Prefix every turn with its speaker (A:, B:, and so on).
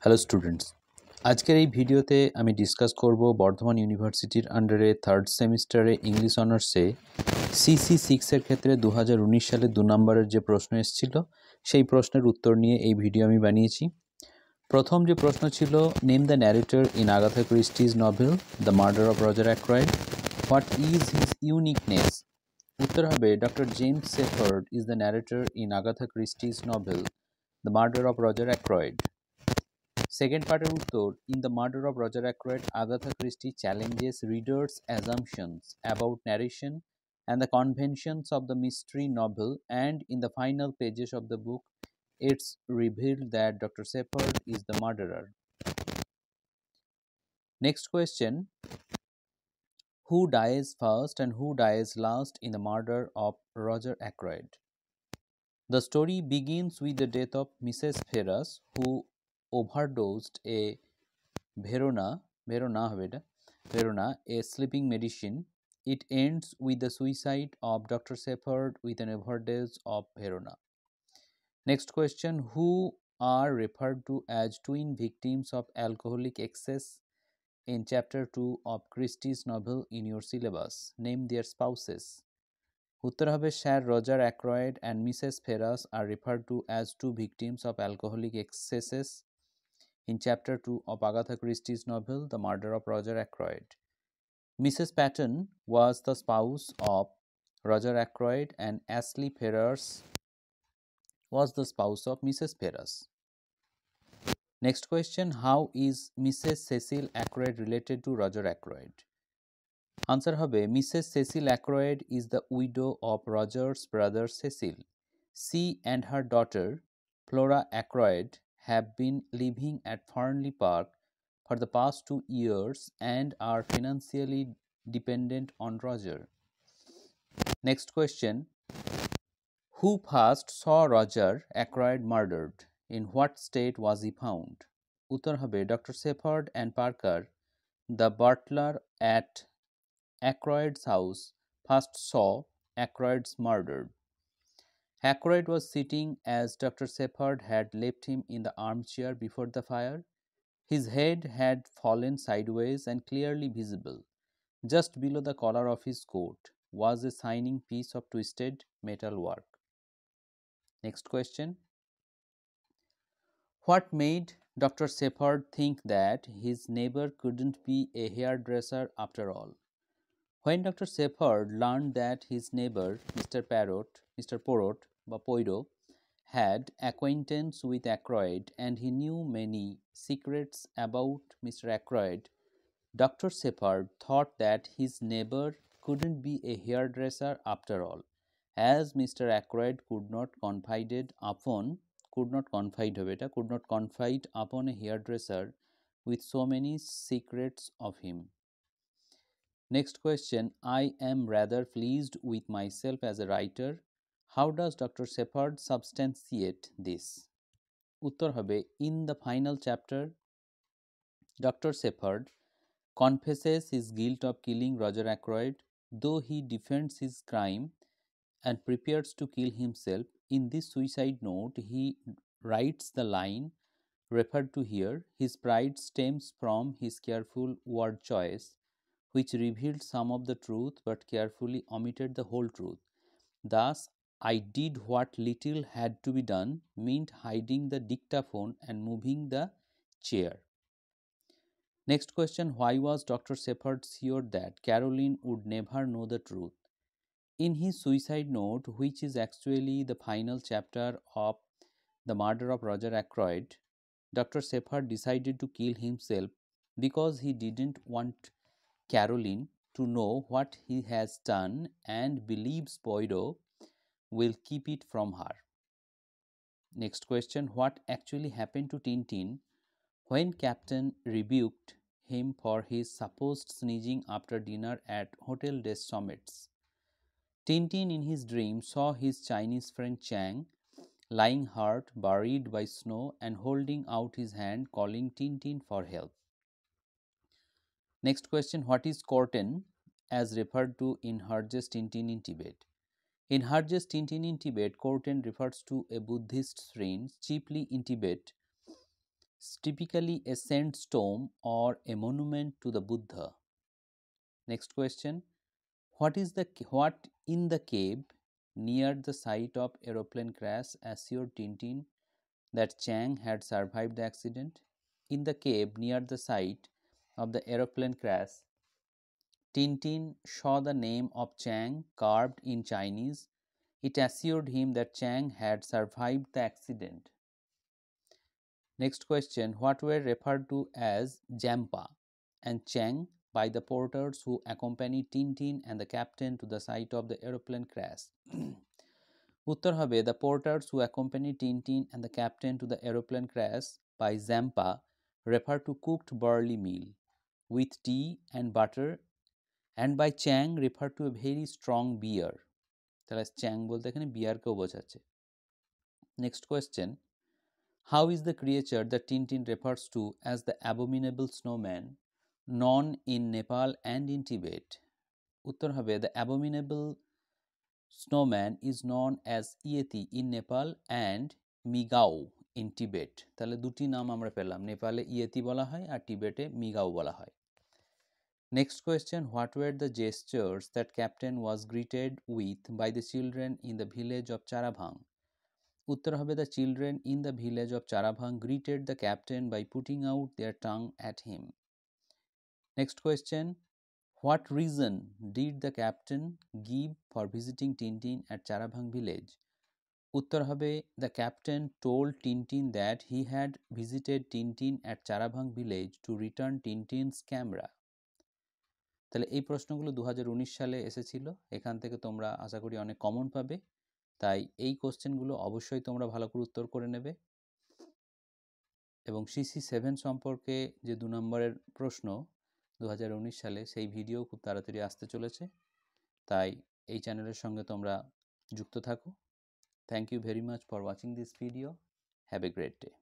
A: Hello students, আজকের এই ভিডিওতে আমি ডিসকাস করব বর্ধমান ইউনিভার্সিটির আন্ডারে থার্ড সেমিস্টারে ইংলিশ অনার্সে সিসি সিক্সের ক্ষেত্রে 2019 সালে 2 নম্বরের যে প্রশ্ন এসেছিল সেই প্রশ্নের উত্তর নিয়ে এই ভিডিও আমি বানিয়েছি। প্রথম যে প্রশ্ন ছিল, name the narrator in Agatha Christie's novel the murder of Roger Ackroyd, what is his uniqueness? উত্তর হবে doctor James Sheppard is the narrator in Agatha Christie's novel the murder of Roger Ackroyd. Second পার্টের উত্তর, in the murder of Roger Ackroyd, Agatha Christie challenges readers' assumptions about narration and the conventions of the mystery novel, and in the final pages of the book, it's revealed that Dr. Shepherd is the murderer. Next question, who dies first and who dies last in the murder of Roger Ackroyd? The story begins with the death of Mrs. Ferrars, who overdosed a Verona, a sleeping medicine. It ends with the suicide of Dr. Shepherd with an overdose of Verona. Next question, who are referred to as twin victims of alcoholic excess in chapter 2 of Christie's novel in your syllabus? Name their spouses. উত্তর হবে sir Roger Ackroyd and Mrs. Ferrars are referred to as two victims of alcoholic excesses in chapter 2 of Agatha Christie's novel The Murder of Roger Ackroyd. Mrs. Patton was the spouse of Roger Ackroyd and Ashley Ferrars was the spouse of Mrs. Ferrars. Next question, how is Mrs. Cecil Ackroyd related to Roger Ackroyd? Answer হবে Mrs. Cecil Ackroyd is the widow of Roger's brother Cecil. She and her daughter Flora Ackroyd have been living at Farnley Park for the past 2 years and are financially dependent on Roger. Next question, who first saw Roger Ackroyd murdered? In what state was he found? উত্তর হবে Dr. Shepherd and Parker, the butler at Ackroyd's house, first saw Ackroyd's murdered. Ackroyd was sitting as Dr. Shepherd had left him in the armchair before the fire. His head had fallen sideways and clearly visible. Just below the collar of his coat was a shining piece of twisted metal work. Next question, what made Dr. Shepherd think that his neighbor couldn't be a hairdresser after all? When Dr. Shepherd learned that his neighbor, Mr. Poirot, had acquaintance with Ackroyd and he knew many secrets about Mr. Ackroyd, Dr. Shepherd thought that his neighbor couldn't be a hairdresser after all, as Mr. Ackroyd could not confide upon a hairdresser with so many secrets of him. Next question, I am rather pleased with myself as a writer. How does Dr. Shepherd substantiate this? উত্তর হবে, in the final chapter, Dr. Shepherd confesses his guilt of killing Roger Ackroyd, though he defends his crime and prepares to kill himself. In this suicide note, he writes the line referred to here, his pride stems from his careful word choice, which revealed some of the truth but carefully omitted the whole truth. Thus, I did what little had to be done, meant hiding the dictaphone and moving the chair. Next question, why was Dr. Shepherd sure that Caroline would never know the truth? In his suicide note, which is actually the final chapter of The Murder of Roger Ackroyd, Dr. Shepherd decided to kill himself because he didn't want Caroline to know what he has done and believes Poirot will keep it from her. Next question, what actually happened to Tintin when Captain rebuked him for his supposed sneezing after dinner at Hotel des Sommets? Tintin in his dream saw his Chinese friend Chang lying hurt, buried by snow, and holding out his hand calling Tintin for help. Next question, what is Korten as referred to in Hergé's Tintin in Tibet? In Hergé's Tintin in Tibet, Korten refers to a Buddhist shrine chiefly in Tibet typically a sandstone or a monument to the Buddha? Next question. What in the cave near the site of aeroplane crash assured Tintin that Chang had survived the accident? In the cave near the site of the aeroplane crash, Tintin saw the name of Chang carved in Chinese. It assured him that Chang had survived the accident. Next question. What were referred to as Jampa and Chang by the porters who accompanied Tintin and the captain to the site of the aeroplane crash? উত্তর হবে the porters who accompanied Tintin and the captain to the aeroplane crash by Zampa refer to cooked barley meal with tea and butter, and by Chang refer to a very strong beer. তাহলে চ্যাং বলতে এখানে বিয়ারকেও বোঝাচ্ছে। Next question, how is the creature that Tintin refers to as the abominable snowman known in Nepal and in Tibet? উত্তর হবে the abominable snowman is known as Yeti in Nepal and Migao in Tibet. তাহলে দুটি নাম আমরা পেলাম, নেপালে Yeti বলা হয় আর টিবেটে মিগাও বলা হয়। Next question, what were the gestures that captain was greeted with by the children in the village of Charabhang? উত্তর হবে the children in the village of Charabhang greeted the captain by putting out their tongue at him. Next question, what reason did the captain give for visiting Tintin at Charabhang village? উত্তর হবে the captain told Tintin that he had visited Tintin at Charabhang village to return Tintin's camera. তাহলে এই প্রশ্নগুলো 2019 সালে এসেছিল, এখান থেকে তোমরা আশা করি অনেক কমন পাবে, তাই এই কোশ্চেনগুলো অবশ্যই তোমরা ভালো করে উত্তর করে নেবে। এবং CC7 সম্পর্কে যে 2 নম্বরের প্রশ্ন 2019 সালে, সেই ভিডিও খুব তাড়াতাড়ি আসতে চলেছে, তাই এই চ্যানেলের সঙ্গে তোমরা যুক্ত থাকো। Thank you very much for watching this video. Have a great day.